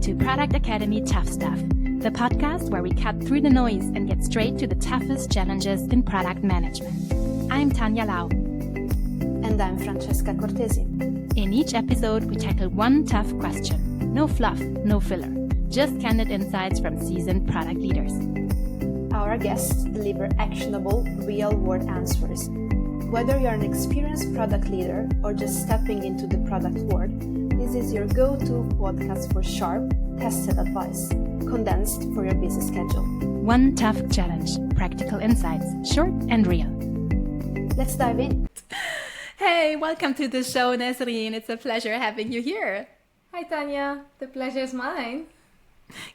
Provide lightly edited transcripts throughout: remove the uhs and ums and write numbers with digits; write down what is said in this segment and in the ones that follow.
to Product Academy Tough Stuff, the podcast where we cut through the noise and get straight to the toughest challenges in product management. I'm Tanja Lau. And I'm Francesca Cortesi. In each episode, we tackle one tough question. No fluff, no filler. Just candid insights from seasoned product leaders. Our guests deliver actionable, real-world answers. Whether you're an experienced product leader or just stepping into the product world, this is your go-to podcast for sharp, tested advice, condensed for your busy schedule. One tough challenge, practical insights, short and real. Let's dive in. Hey, welcome to the show, Nesrine. It's a pleasure having you here. Hi, Tanja. The pleasure is mine.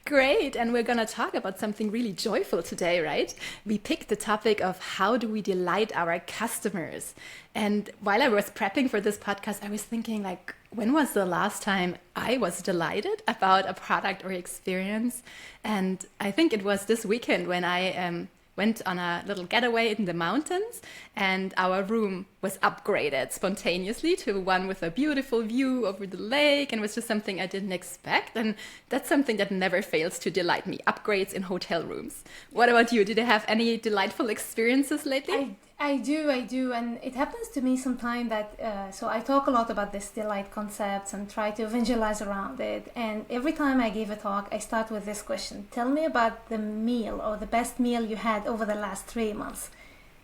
Great, and we're going to talk about something really joyful today, right? We picked the topic of how do we delight our customers. And while I was prepping for this podcast, I was thinking when was the last time I was delighted about a product or experience? And I think it was this weekend when I went on a little getaway in the mountains and our room was upgraded spontaneously to one with a beautiful view over the lake, and it was just something I didn't expect. And that's something that never fails to delight me, upgrades in hotel rooms. What about you? Did you have any delightful experiences lately? I do, and it happens to me sometimes that, so I talk a lot about this delight concepts and try to evangelize around it, and every time I give a talk, I start with this question: tell me about the meal or the best meal you had over the last 3 months.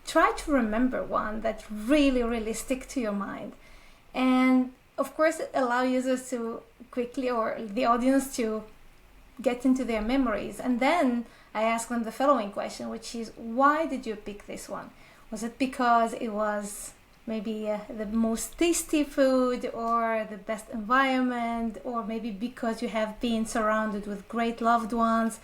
Try to remember one that really stick to your mind, and of course allow users to quickly, or the audience to get into their memories, and then I ask them the following question, which is, why did you pick this one? Was it because it was maybe the most tasty food or the best environment, or maybe because you have been surrounded with great loved ones?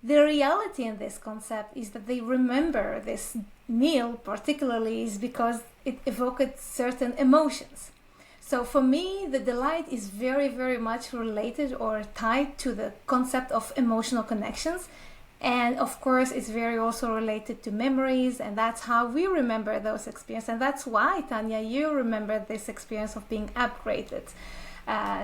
The reality in this concept is that they remember this meal particularly is because it evoked certain emotions. So for me, the delight is very much related or tied to the concept of emotional connections. And of course, it's very also related to memories, and that's how we remember those experiences. And that's why, Tanja, you remember this experience of being upgraded.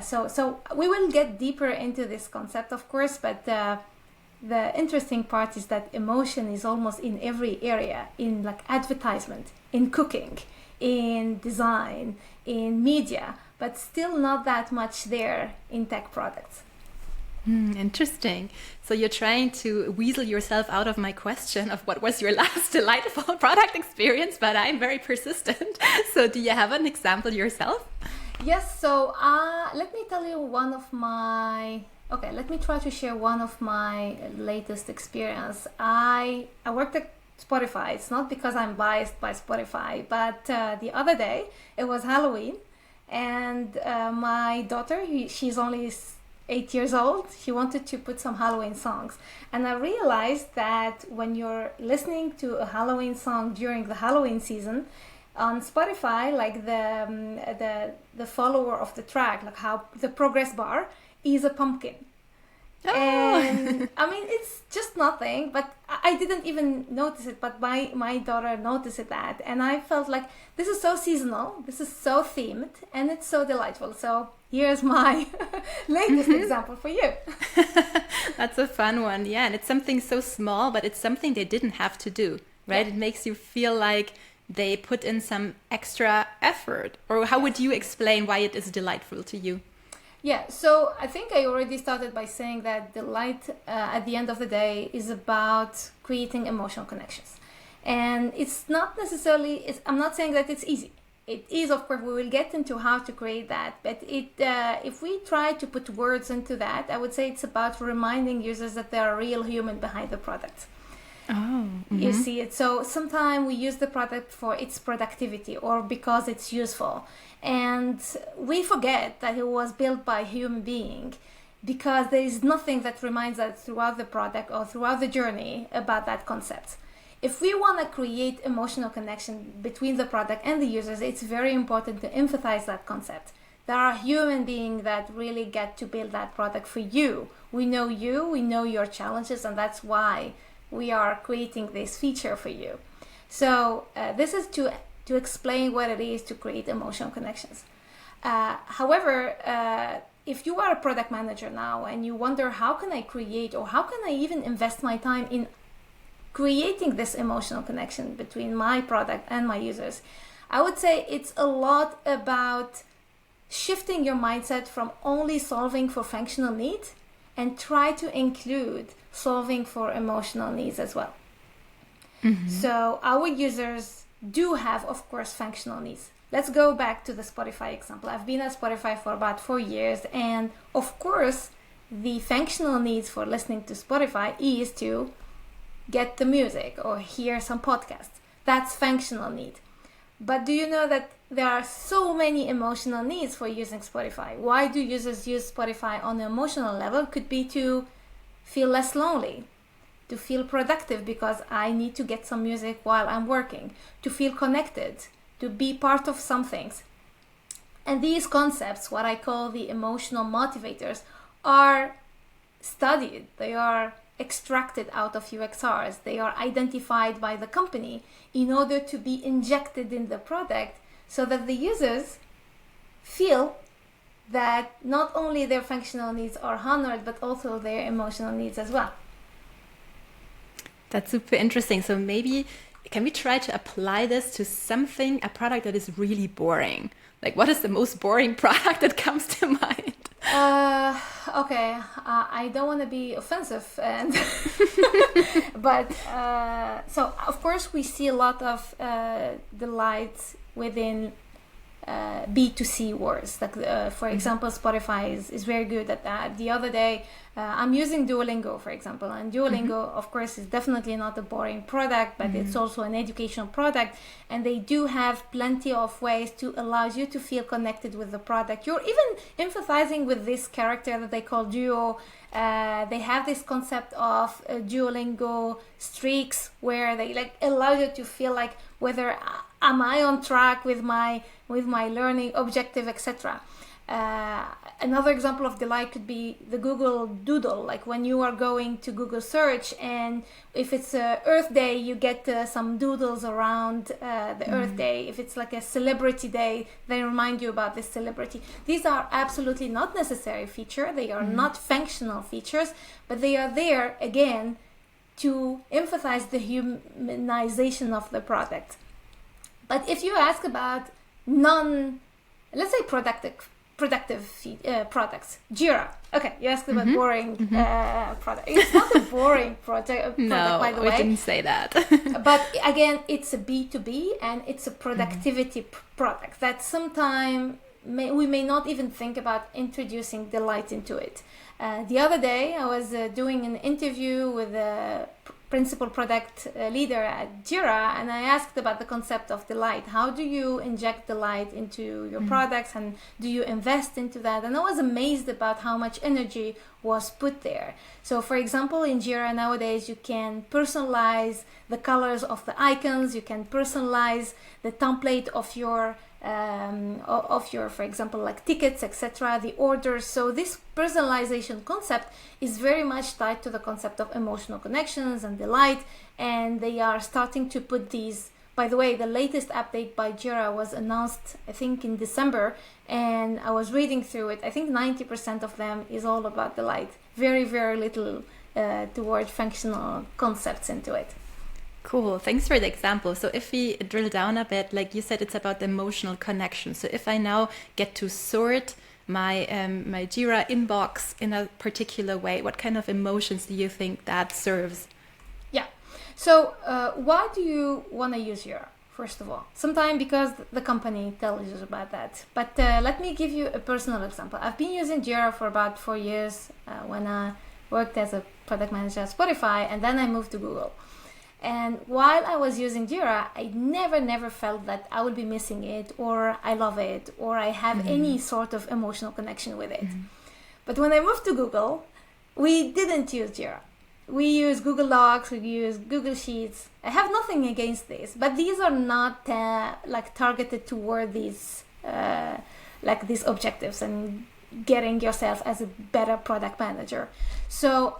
So we will get deeper into this concept, of course, but the interesting part is that emotion is almost in every area, in advertisement, in cooking, in design, in media, but still not that much there in tech products. Interesting. So you're trying to weasel yourself out of my question of what was your last delightful product experience, but I'm very persistent. So do you have an example yourself? Yes. So let me tell you let me try to share one of my latest experience. I worked at Spotify. It's not because I'm biased by Spotify, but the other day it was Halloween, and my daughter, she's only 8 years old, she wanted to put some Halloween songs. And I realized that when you're listening to a Halloween song during the Halloween season, on Spotify, the follower of the track, how the progress bar is a pumpkin. Oh. And I mean, it's just nothing, but I didn't even notice it, but my daughter noticed that. And I felt like this is so seasonal, this is so themed, and it's so delightful. So here's my latest example for you. That's a fun one. Yeah, and it's something so small, but it's something they didn't have to do, right? Yeah. It makes you feel like they put in some extra effort. Or how would you explain why it is delightful to you? Yeah, so I think I already started by saying that delight at the end of the day is about creating emotional connections. And it's not necessarily, I'm not saying that it's easy. It is, of course, we will get into how to create that. But if we try to put words into that, I would say it's about reminding users that there are real human behind the product. Oh, mm-hmm. You see it. So sometimes we use the product for its productivity or because it's useful. And we forget that it was built by a human being, because there is nothing that reminds us throughout the product or throughout the journey about that concept. If we want to create emotional connection between the product and the users, it's very important to emphasize that concept. There are human beings that really get to build that product for you. We know you, we know your challenges, and that's why we are creating this feature for you. So this is to explain what it is to create emotional connections. However, if you are a product manager now and you wonder how can I create or how can I even invest my time in creating this emotional connection between my product and my users, I would say it's a lot about shifting your mindset from only solving for functional needs and try to include solving for emotional needs as well. So our users do have, of course, functional needs. Let's go back to the Spotify example. I've been at Spotify for about 4 years, and of course, the functional needs for listening to Spotify is to get the music or hear some podcasts. That's functional need. But do you know that there are so many emotional needs for using Spotify? Why do users use Spotify on an emotional level? Could be to feel less lonely, to feel productive because I need to get some music while I'm working, to feel connected, to be part of some things. And these concepts, what I call the emotional motivators, are studied. They are extracted out of UXRs. They are identified by the company in order to be injected in the product so that the users feel that not only their functional needs are honored, but also their emotional needs as well. That's super interesting. So maybe can we try to apply this to something, a product that is really boring? Like, what is the most boring product that comes to mind? Okay, I don't want to be offensive, and but so of course we see a lot of delight within B2C words. Like for example, Spotify is very good at that. The other day, I'm using Duolingo, for example, and Duolingo, of course, is definitely not a boring product, but it's also an educational product, and they do have plenty of ways to allow you to feel connected with the product. You're even empathizing with this character that they call Duo. They have this concept of Duolingo streaks where they like allow you to feel like whether am I on track with my learning objective, etc. Another example of delight could be the Google Doodle, like when you are going to Google search, and if it's Earth Day, you get some doodles around the Earth Day. If it's like a celebrity day, they remind you about this celebrity. These are absolutely not necessary feature. They are not functional features, but they are there again to emphasize the humanization of the product. But if you ask about let's say productive products, Jira. Okay, you asked about boring product. It's not a boring product, by the way. No, I didn't say that. But again, it's a B2B and it's a productivity product that sometimes we may not even think about introducing delight into it. The other day, I was doing an interview with a principal product leader at Jira, and I asked about the concept of delight. How do you inject delight into your products, and do you invest into that? And I was amazed about how much energy was put there. So for example, in Jira nowadays, you can personalize the colors of the icons, you can personalize the template of your for example, like tickets, etc., the orders. So this personalization concept is very much tied to the concept of emotional connections and delight, and they are starting to put these. By the way, the latest update by Jira was announced, I think, in December, and I was reading through it. I think 90% of them is all about delight. Very, very little toward functional concepts into it. Cool. Thanks for the example. So if we drill down a bit, like you said, it's about the emotional connection. So if I now get to sort my my Jira inbox in a particular way, what kind of emotions do you think that serves? Yeah. So why do you want to use Jira? First of all, sometimes because the company tells you about that. But let me give you a personal example. I've been using Jira for about 4 years when I worked as a product manager at Spotify, and then I moved to Google. And while I was using Jira, I never felt that I would be missing it, or I love it, or I have any sort of emotional connection with it. But when I moved to Google, we didn't use Jira. We use Google Docs, we use Google Sheets. I have nothing against this, but these are not like targeted toward these like these objectives and getting yourself as a better product manager. So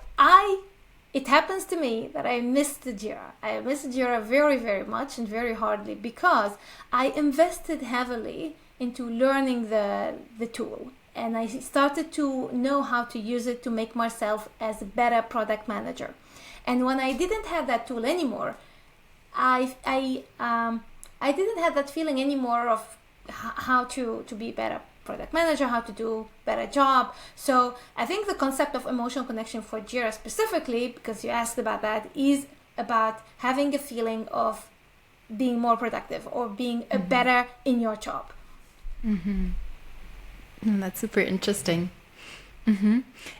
it happens to me that I missed Jira. I missed Jira very, very much and very hardly because I invested heavily into learning the tool. and I started to know how to use it to make myself as a better product manager. And when I didn't have that tool anymore, I didn't have that feeling anymore of how to be better product manager, how to do better job. So I think the concept of emotional connection for Jira specifically, because you asked about that, is about having a feeling of being more productive or being a better in your job. That's super interesting.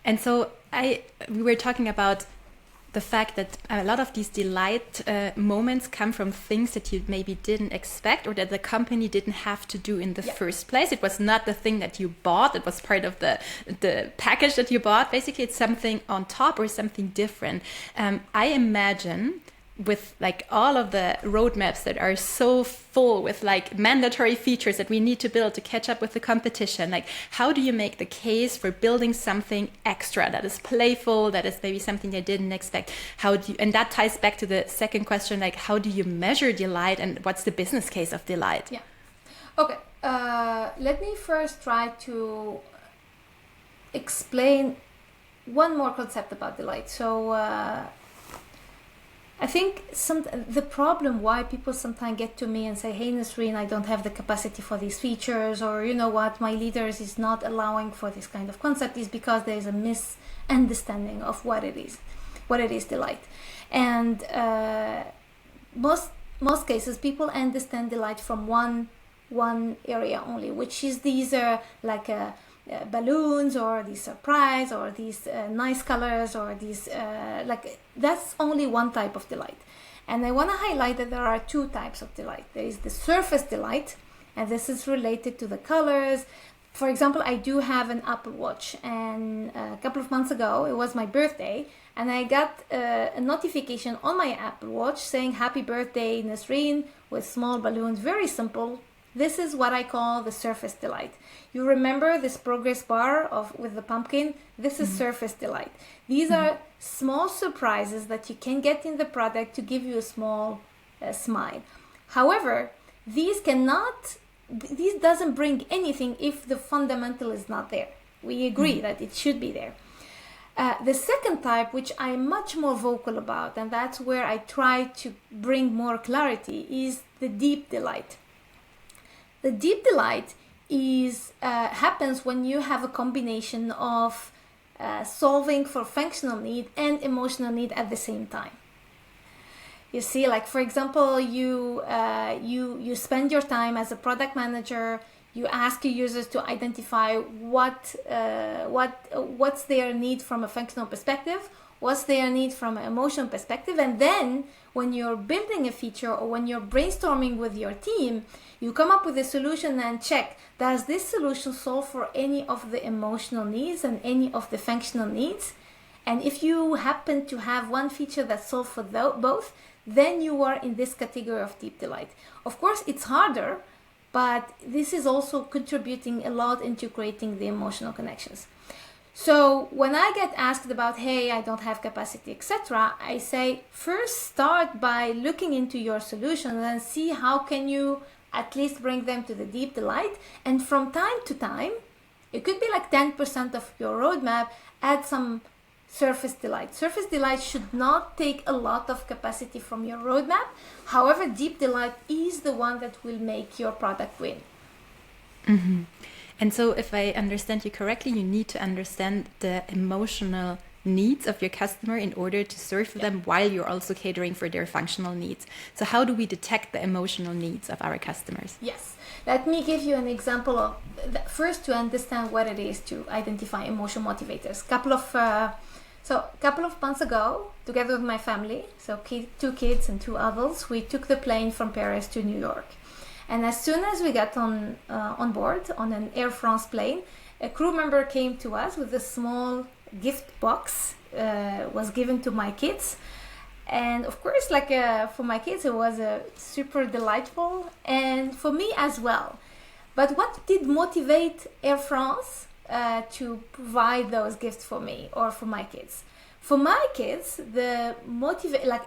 And so we were talking about the fact that a lot of these delight moments come from things that you maybe didn't expect, or that the company didn't have to do in the first place. It was not the thing that you bought. It was part of the package that you bought. Basically, it's something on top or something different. I imagine with like all of the roadmaps that are so full with like mandatory features that we need to build to catch up with the competition, like how do you make the case for building something extra that is playful, that is maybe something they didn't expect? And that ties back to the second question, like how do you measure delight and what's the business case of delight? Yeah. Okay. Let me first try to explain one more concept about delight. So I think the problem why people sometimes get to me and say, hey, Nesrine, I don't have the capacity for these features, or you know what, my leaders is not allowing for this kind of concept, is because there is a misunderstanding of what it is delight. And most cases, people understand delight from one area only, which is these like balloons, or these surprise, or these nice colors, or these like that's only one type of delight. And I want to highlight that there are two types of delight. There is the surface delight, and this is related to the colors. For example, I do have an Apple Watch, and a couple of months ago it was my birthday, and I got a notification on my Apple Watch saying happy birthday Nesrine, with small balloons, very simple. This is what I call the surface delight. You remember this progress bar with the pumpkin? This is surface delight. These are small surprises that you can get in the product to give you a small smile. However, these doesn't bring anything if the fundamental is not there. We agree that it should be there. The second type, which I'm much more vocal about, and that's where I try to bring more clarity, is the deep delight. The deep delight happens when you have a combination of solving for functional need and emotional need at the same time. You see, like for example, you spend your time as a product manager. You ask your users to identify what's their need from a functional perspective, what's their need from an emotional perspective, and then when you're building a feature or when you're brainstorming with your team, you come up with a solution and check, does this solution solve for any of the emotional needs and any of the functional needs? And if you happen to have one feature that solves for both, then you are in this category of deep delight. Of course, it's harder, but this is also contributing a lot into creating the emotional connections. So when I get asked about, hey, I don't have capacity, etc., I say, first start by looking into your solution and see how can you at least bring them to the deep delight. And from time to time, it could be like 10% of your roadmap, add some surface delight. Surface delight should not take a lot of capacity from your roadmap. However, deep delight is the one that will make your product win. Mm-hmm. And so if I understand you correctly, you need to understand the emotional needs of your customer in order to serve them while you're also catering for their functional needs. So how do we detect the emotional needs of our customers? Yes. Let me give you an example of first to understand what it is to identify emotional motivators. Couple of months ago, together with my family, so 2 kids and 2 adults, we took the plane from Paris to New York. And as soon as we got on board on an Air France plane, a crew member came to us with a small gift box, was given to my kids. And of course, like for my kids, it was super delightful, and for me as well. But what did motivate Air France to provide those gifts for me or for my kids? For my kids, the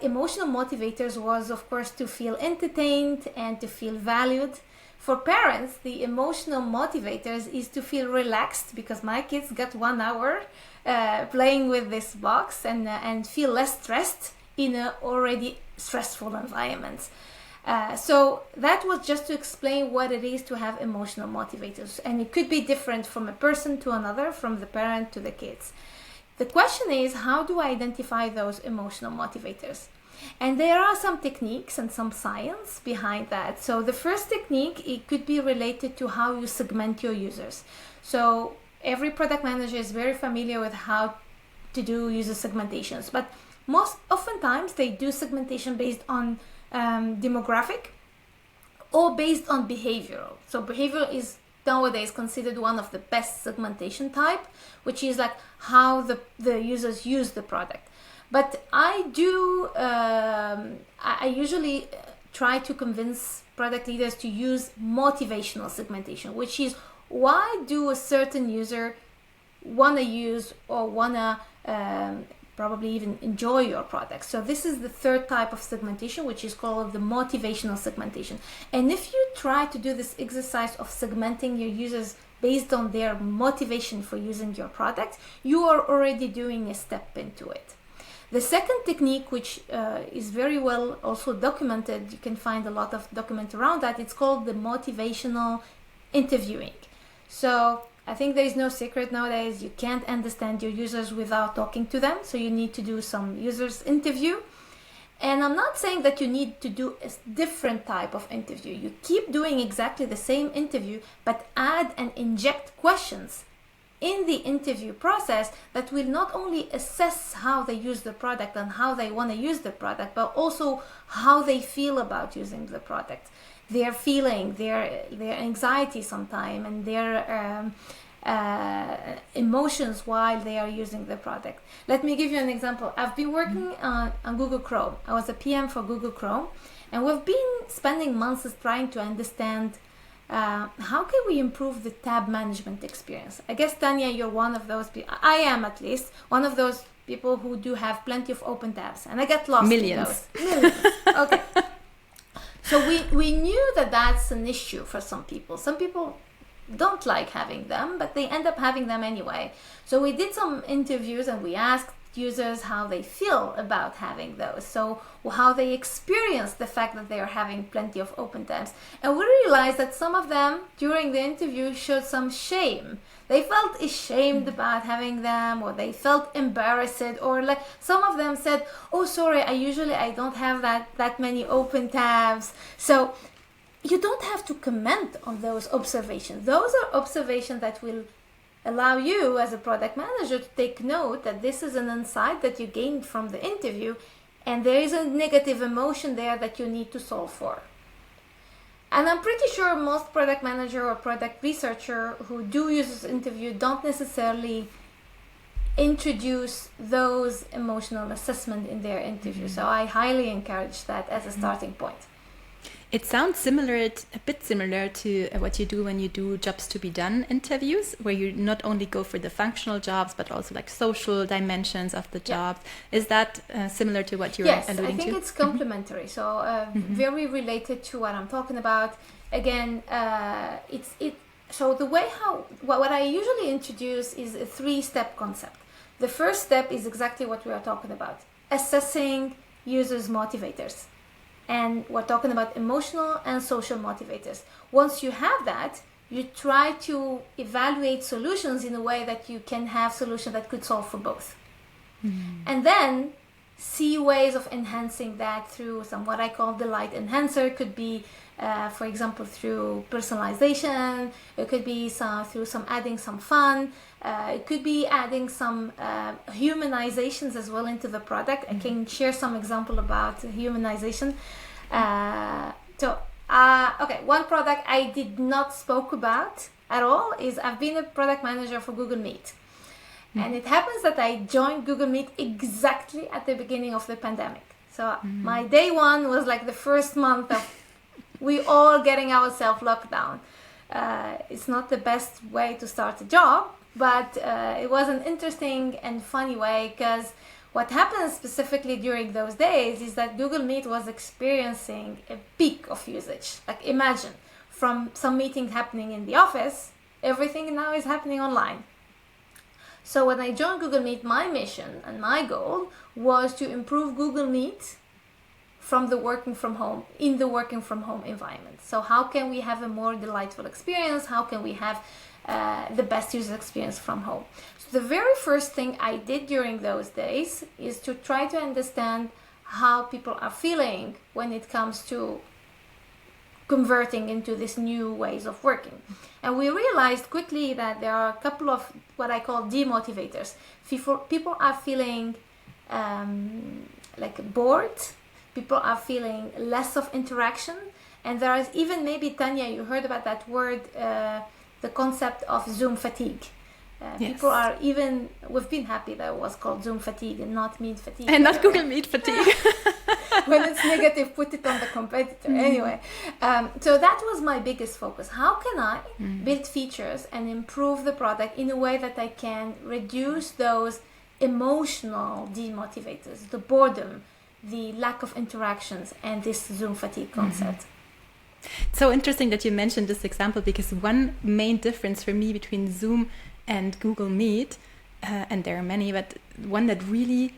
emotional motivators was, of course, to feel entertained and to feel valued. For parents, the emotional motivators is to feel relaxed because my kids got 1 hour playing with this box and feel less stressed in an already stressful environment. So that was just to explain what it is to have emotional motivators. And it could be different from a person to another, from the parent to the kids. The question is, how do I identify those emotional motivators? And there are some techniques and some science behind that. So the first technique, it could be related to how you segment your users. So every product manager is very familiar with how to do user segmentations, but most oftentimes they do segmentation based on demographic or based on behavioral. So behavioral is nowadays considered one of the best segmentation type, which is like how the users use the product. But I usually try to convince product leaders to use motivational segmentation, which is why do a certain user want to use or want to probably even enjoy your product. So this is the third type of segmentation, which is called the motivational segmentation. And if you try to do this exercise of segmenting your users based on their motivation for using your product, you are already doing a step into it. The second technique, which is very well also documented, you can find a lot of document around that, it's called the motivational interviewing. So I think there is no secret nowadays, you can't understand your users without talking to them, so you need to do some users interview. And I'm not saying that you need to do a different type of interview. You keep doing exactly the same interview, but add and inject questions in the interview process that will not only assess how they use the product and how they want to use the product, but also how they feel about using the product, their feeling, their anxiety sometimes, and their emotions while they are using the product. Let me give you an example. I've been working on Google Chrome. I was a PM for Google Chrome, and we've been spending months trying to understand how can we improve the tab management experience. I guess, Tanja, you're one of those people, I am at least, one of those people who do have plenty of open tabs, and I get lost in those. Millions. Okay. So we knew that that's an issue for some people. Some people don't like having them, but they end up having them anyway. So we did some interviews and we asked users how they feel about having those, so how they experience the fact that they are having plenty of open tabs. And we realized that some of them during the interview showed some shame. They felt ashamed about having them, or they felt embarrassed, or like some of them said, oh sorry, I don't have that many open tabs. So you don't have to comment on those observations. Those are observations that will allow you as a product manager to take note that this is an insight that you gained from the interview, and there is a negative emotion there that you need to solve for. And I'm pretty sure most product manager or product researcher who do use this interview don't necessarily introduce those emotional assessment in their interview. So I highly encourage that as a starting point. It sounds a bit similar to what you do when you do jobs to be done interviews, where you not only go for the functional jobs, but also like social dimensions of the job. Yeah. Is that similar to what you're alluding to? Yes, I think it's complementary. So very related to what I'm talking about. Again, so the way what I usually introduce is a 3-step concept. The first step is exactly what we are talking about, assessing users' motivators. And we're talking about emotional and social motivators. Once you have that, you try to evaluate solutions in a way that you can have solutions that could solve for both. Mm-hmm. And then see ways of enhancing that through some what I call delight enhancer. It could be, for example, through personalization. It could be through adding some fun. It could be adding some humanizations as well into the product. Mm-hmm. I can share some example about humanization. One product I did not spoke about at all is I've been a product manager for Google Meet. And it happens that I joined Google Meet exactly at the beginning of the pandemic. So my day one was like the first month of we all getting ourselves locked down. It's not the best way to start a job, but it was an interesting and funny way, because what happened specifically during those days is that Google Meet was experiencing a peak of usage. Like imagine from some meeting happening in the office, everything now is happening online. So when I joined Google Meet, my mission and my goal was to improve Google Meet from the working from home, in the working from home environment. So how can we have a more delightful experience? How can we have the best user experience from home? So the very first thing I did during those days is to try to understand how people are feeling when it comes to converting into these new ways of working. And we realized quickly that there are a couple of what I call demotivators. People are feeling like bored. People are feeling less of interaction. And there is even, maybe Tanja, you heard about that word, the concept of Zoom fatigue. Yes. People are even, we've been happy that it was called Zoom fatigue and not Meet fatigue. And not Google Meet fatigue. When it's negative, put it on the competitor. Anyway, so that was my biggest focus. How can I build features and improve the product in a way that I can reduce those emotional demotivators, the boredom, the lack of interactions, and this Zoom fatigue concept? So interesting that you mentioned this example, because one main difference for me between Zoom and Google Meet, and there are many, but one that really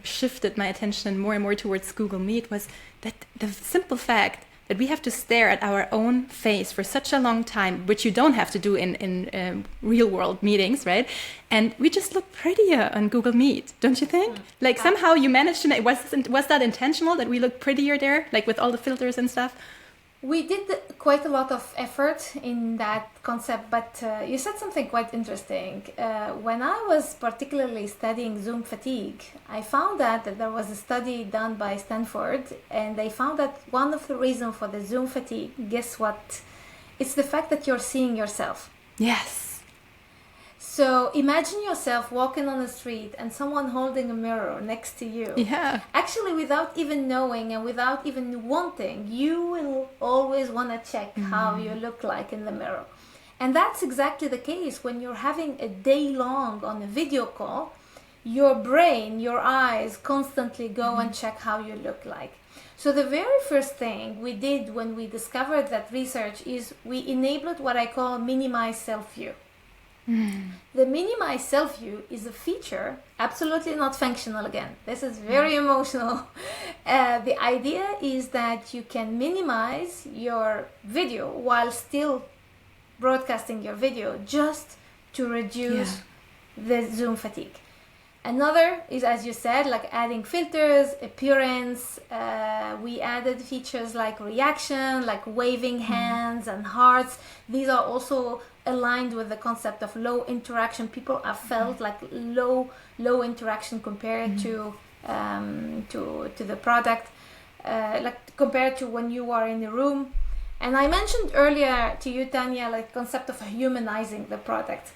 shifted my attention more and more towards Google Meet was that the simple fact that we have to stare at our own face for such a long time, which you don't have to do in real world meetings, right? And we just look prettier on Google Meet, don't you think? Like somehow you managed to make, was that intentional that we look prettier there, like with all the filters and stuff? We did quite a lot of effort in that concept, but you said something quite interesting. When I was particularly studying Zoom fatigue, I found that there was a study done by Stanford, and they found that one of the reasons for the Zoom fatigue, guess what? It's the fact that you're seeing yourself. Yes. So imagine yourself walking on the street and someone holding a mirror next to you. Yeah. Actually, without even knowing and without even wanting, you will always want to check how you look like in the mirror. And that's exactly the case when you're having a day long on a video call. Your brain, your eyes constantly go and check how you look like. So the very first thing we did when we discovered that research is we enabled what I call minimize self-view. The minimize self-view is a feature, absolutely not functional again. This is very emotional. The idea is that you can minimize your video while still broadcasting your video, just to reduce the Zoom fatigue. Another is, as you said, like adding filters, appearance. We added features like reaction, like waving hands and hearts. These are also aligned with the concept of low interaction. People have felt like low interaction compared to the product, like compared to when you are in the room. And I mentioned earlier to you, Tanja, like concept of humanizing the product.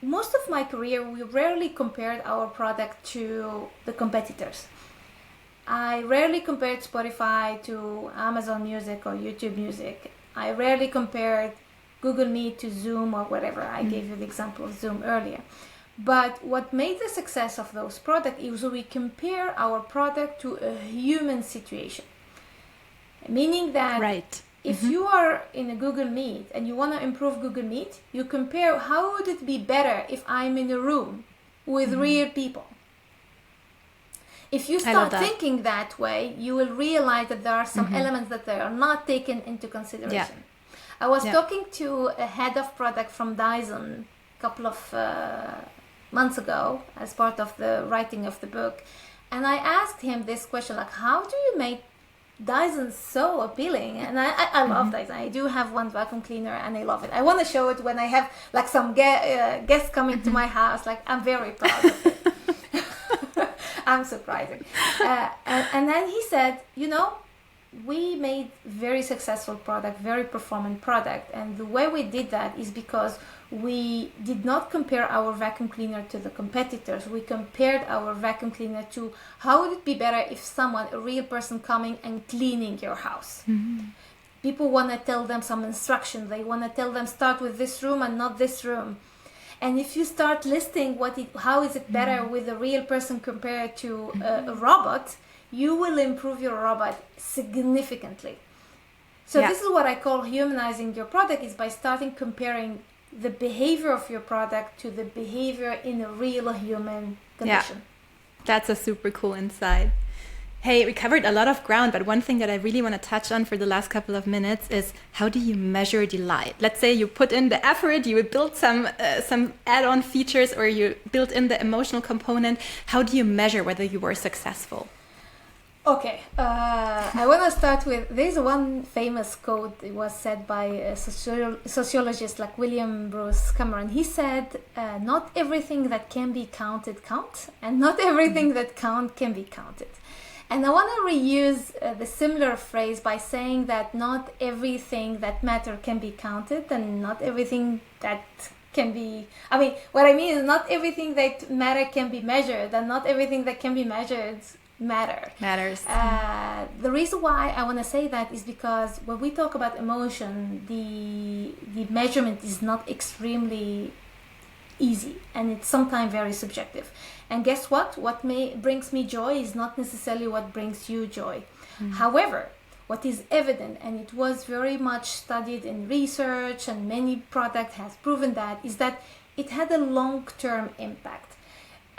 Most of my career, we rarely compared our product to the competitors. I rarely compared Spotify to Amazon Music or YouTube Music. I rarely compared Google Meet to Zoom or whatever. I gave you the example of Zoom earlier. But what made the success of those products is we compare our product to a human situation. Meaning that if you are in a Google Meet and you want to improve Google Meet, you compare how would it be better if I'm in a room with real people. If you start thinking that way, you will realize that there are some elements that they are not taken into consideration. I was talking to a head of product from Dyson a couple of months ago as part of the writing of the book, and I asked him this question, like, how do you make Dyson so appealing? And I love Dyson. I do have one vacuum cleaner and I love it. I want to show it when I have like some guests coming to my house. Like, I'm very proud of it. I'm surprising. And then he said, we made very successful product, very performant product. And the way we did that is because we did not compare our vacuum cleaner to the competitors. We compared our vacuum cleaner to how would it be better if someone, a real person coming and cleaning your house. People want to tell them some instruction. They want to tell them start with this room and not this room. And if you start listing how is it better with a real person compared to a robot, you will improve your robot significantly. So this is what I call humanizing your product, is by starting comparing the behavior of your product to the behavior in a real human condition. Yeah, that's a super cool insight. Hey, we covered a lot of ground, but one thing that I really want to touch on for the last couple of minutes is, how do you measure delight? Let's say you put in the effort, you built some add-on features, or you built in the emotional component. How do you measure whether you were successful? Okay, I want to start with, there's one famous quote. It was said by a sociologist like William Bruce Cameron. He said, not everything that can be counted counts, and not everything that can be counted. And I want to reuse the similar phrase by saying that not everything that matter can be counted, and not everything that can be, what I mean is not everything that matter can be measured, and not everything that can be measured matters. The reason why I want to say that is because when we talk about emotion, the measurement is not extremely easy, and it's sometimes very subjective. And guess what brings me joy is not necessarily what brings you joy. However, what is evident, and it was very much studied in research, and many products have proven that, is that it had a long-term impact.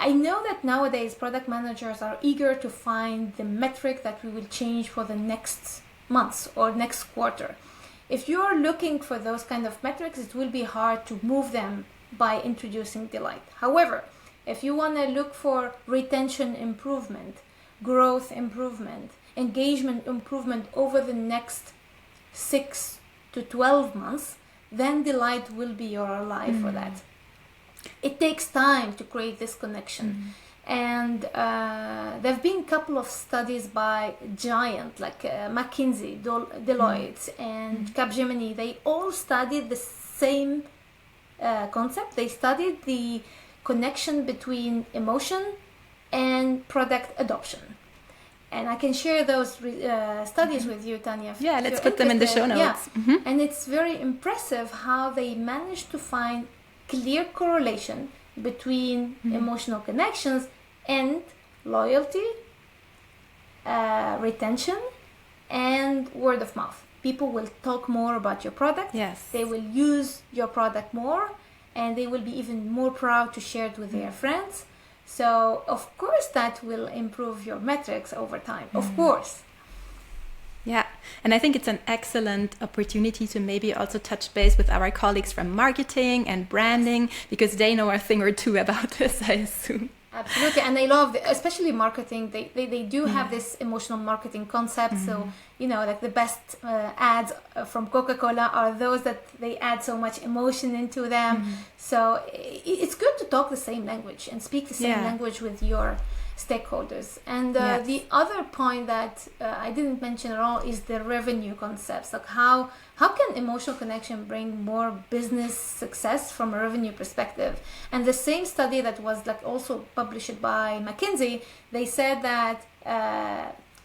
I know that nowadays product managers are eager to find the metric that we will change for the next months or next quarter. If you are looking for those kind of metrics, it will be hard to move them by introducing delight. However, if you want to look for retention improvement, growth improvement, engagement improvement over the next 6 to 12 months, then delight will be your ally for that. It takes time to create this connection. And there have been a couple of studies by giant like McKinsey, Deloitte, and Capgemini. They all studied the same concept. They studied the connection between emotion and product adoption. And I can share those studies with you, Tanja. Yeah, let's put them in the show notes. Yeah. And it's very impressive how they managed to find clear correlation between emotional connections and loyalty, retention, and word of mouth. People will talk more about your product. Yes. They will use your product more, and they will be even more proud to share it with their friends. So, of course, that will improve your metrics over time. Of course. Yeah, and I think it's an excellent opportunity to maybe also touch base with our colleagues from marketing and branding, because they know a thing or two about this, I assume. Absolutely, and they love, especially marketing, they do have this emotional marketing concept. So, like the best ads from Coca-Cola are those that they add so much emotion into them. So it's good to talk the same language and speak the same language with your stakeholders. And the other point that I didn't mention at all is the revenue concepts. Like how can emotional connection bring more business success from a revenue perspective? And the same study that was like also published by McKinsey, they said that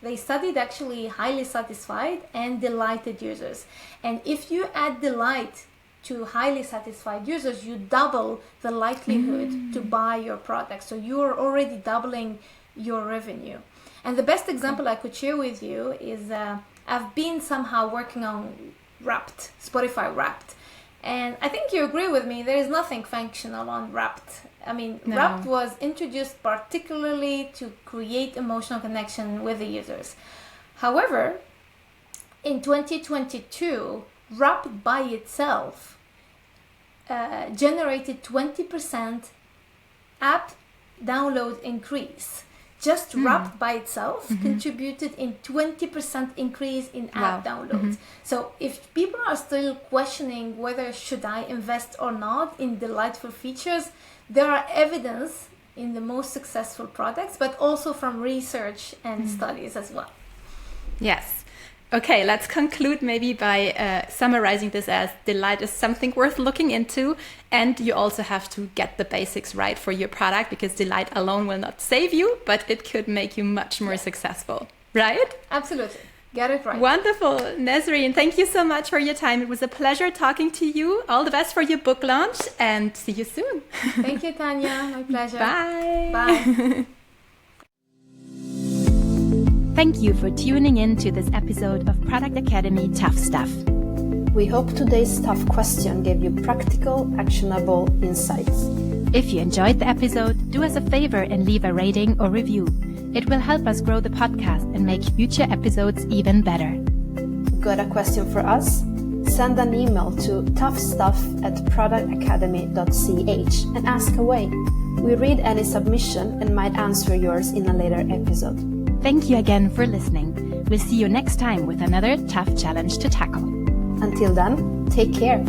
they studied actually highly satisfied and delighted users. And if you add delight to highly satisfied users, you double the likelihood to buy your product. So you're already doubling your revenue. And the best example I could share with you is I've been somehow working on Wrapped, Spotify Wrapped. And I think you agree with me, there is nothing functional on Wrapped. Wrapped was introduced particularly to create emotional connection with the users. However, in 2022, Wrapped by itself generated 20% app download increase. Just Wrapped by itself contributed in 20% increase in app downloads. So if people are still questioning whether should I invest or not in delightful features, there are evidence in the most successful products, but also from research and studies as well. Yes. Okay, let's conclude maybe by summarizing this as delight is something worth looking into, and you also have to get the basics right for your product, because delight alone will not save you, but it could make you much more successful, right? Absolutely. Get it right. Wonderful. Nesrine, thank you so much for your time. It was a pleasure talking to you. All the best for your book launch, and see you soon. Thank you, Tanja. My pleasure. Bye. Bye. Thank you for tuning in to this episode of Product Academy Tough Stuff. We hope today's tough question gave you practical, actionable insights. If you enjoyed the episode, do us a favor and leave a rating or review. It will help us grow the podcast and make future episodes even better. Got a question for us? Send an email to toughstuff@productacademy.ch and ask away. We read any submission and might answer yours in a later episode. Thank you again for listening. We'll see you next time with another tough challenge to tackle. Until then, take care.